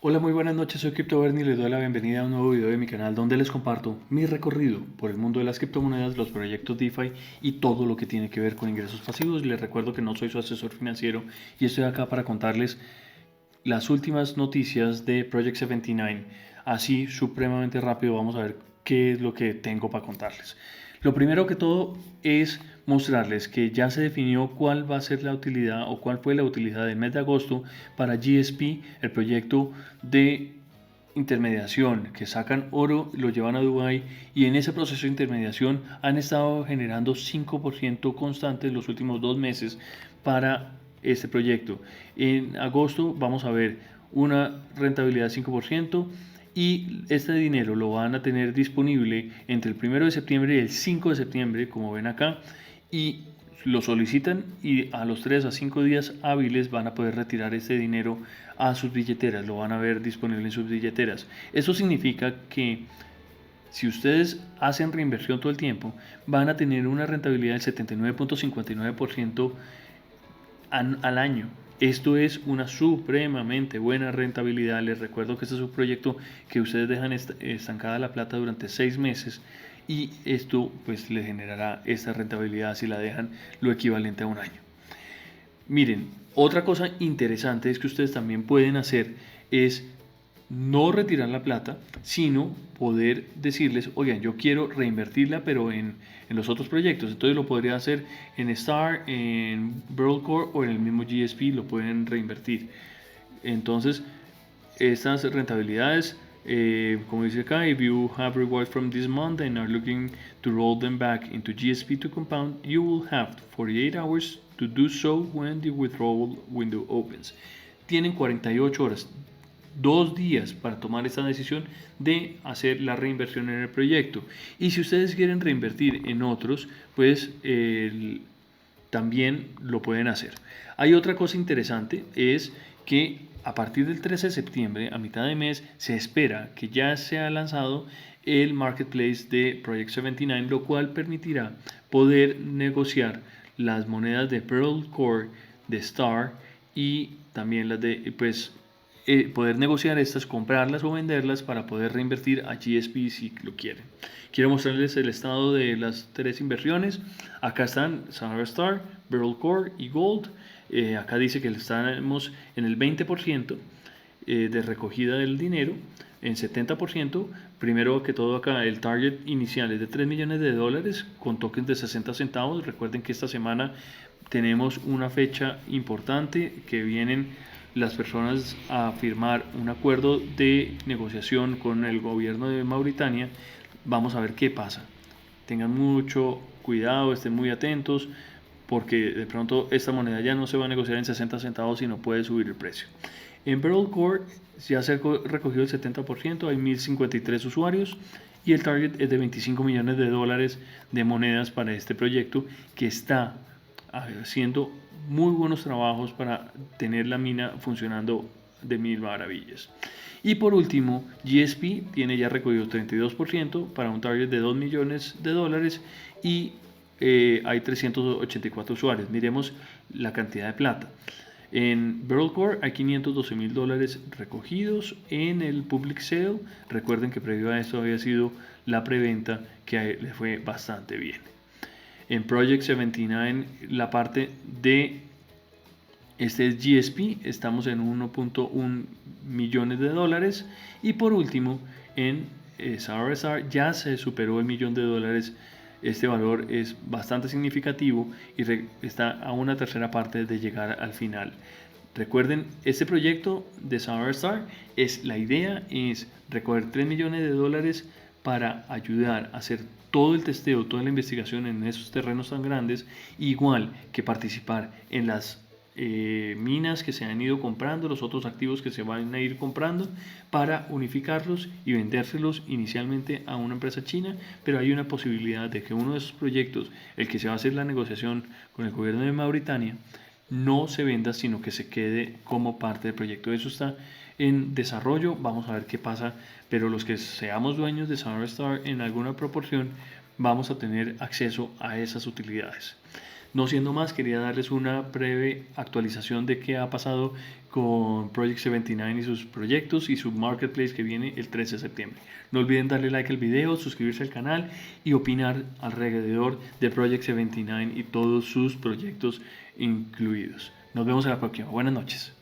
Hola, muy buenas noches, soy CryptoBernie y les doy la bienvenida a un nuevo video de mi canal donde les comparto mi recorrido por el mundo de las criptomonedas, los proyectos DeFi y todo lo que tiene que ver con ingresos pasivos. Les recuerdo que no soy su asesor financiero y estoy acá para contarles las últimas noticias de Project 79. Así, supremamente rápido, vamos a ver qué es lo que tengo para contarles. Lo primero que todo es mostrarles que ya se definió cuál va a ser la utilidad o cuál fue la utilidad del mes de agosto para GSP, el proyecto de intermediación que sacan oro, lo llevan a Dubai y en ese proceso de intermediación han estado generando 5% constante en los últimos 2 meses para este proyecto. En agosto vamos a ver una rentabilidad de 5% y este dinero lo van a tener disponible entre el 1 de septiembre y el 5 de septiembre, como ven acá, y lo solicitan y a los 3 a 5 días hábiles van a poder retirar este dinero a sus billeteras, lo van a ver disponible en sus billeteras. Eso significa que si ustedes hacen reinversión todo el tiempo, van a tener una rentabilidad del 79.59% al año. Esto es una supremamente buena rentabilidad. Les recuerdo que este es un proyecto que ustedes dejan estancada la plata durante 6 meses y esto pues les generará esta rentabilidad si la dejan lo equivalente a un año. Miren, otra cosa interesante es que ustedes también pueden hacer es no retirar la plata, sino poder decirles, oigan, yo quiero reinvertirla, pero en los otros proyectos. Entonces lo podría hacer en Star, en Core o en el mismo GSP, lo pueden reinvertir. Entonces, estas rentabilidades, como dice acá, if you have rewards from this month and are looking to roll them back into GSP to compound, you will have 48 hours to do so when the withdrawal window opens. Tienen 48 horas, 2 días para tomar esta decisión de hacer la reinversión en el proyecto. Y si ustedes quieren reinvertir en otros, pues también lo pueden hacer. Hay otra cosa interesante, es que a partir del 13 de septiembre, a mitad de mes, se espera que ya sea lanzado el marketplace de Project 79, lo cual permitirá poder negociar las monedas de Pearl Core, de Star y también las de, pues, poder negociar estas, comprarlas o venderlas para poder reinvertir a GSP si lo quieren. Quiero mostrarles el estado de las 3 inversiones. Acá están Sahara Star, Beryl Core y Gold. Acá dice que estamos en el 20% de recogida del dinero, en 70%. Primero que todo acá el target inicial es de $3 millones con tokens de 60 centavos. Recuerden que esta semana tenemos una fecha importante que vienen las personas a firmar un acuerdo de negociación con el gobierno de Mauritania. Vamos a ver qué pasa. Tengan mucho cuidado, estén muy atentos, porque de pronto esta moneda ya no se va a negociar en 60 centavos, sino puede subir el precio. En Beryl Core ya se ha recogido el 70%, hay 1053 usuarios y el target es de $25 millones de monedas para este proyecto que está haciendo muy buenos trabajos para tener la mina funcionando de mil maravillas. Y por último, GSP tiene ya recogido 32% para un target de $2 millones y hay 384 usuarios. Miremos la cantidad de plata. En Beryl Core hay $512,000 recogidos en el public sale. Recuerden que previo a esto había sido la preventa que le fue bastante bien. En Project 79 la parte de este es GSP, estamos en 1.1 millones de dólares y por último en SRSR ya se superó el millón de dólares. Este valor es bastante significativo y está a una tercera parte de llegar al final. Recuerden, este proyecto de SRSR la idea es recoger $3 millones para ayudar a hacer todo el testeo, toda la investigación en esos terrenos tan grandes, igual que participar en las minas que se han ido comprando, los otros activos que se van a ir comprando para unificarlos y vendérselos inicialmente a una empresa china, pero hay una posibilidad de que uno de esos proyectos, el que se va a hacer la negociación con el gobierno de Mauritania, no se venda, sino que se quede como parte del proyecto. Eso está en desarrollo, vamos a ver qué pasa, pero los que seamos dueños de Sahara Star en alguna proporción vamos a tener acceso a esas utilidades. No siendo más, quería darles una breve actualización de qué ha pasado con Project 79 y sus proyectos y su marketplace que viene el 13 de septiembre. No olviden darle like al video, suscribirse al canal y opinar alrededor de Project 79 y todos sus proyectos incluidos. Nos vemos en la próxima. Buenas noches.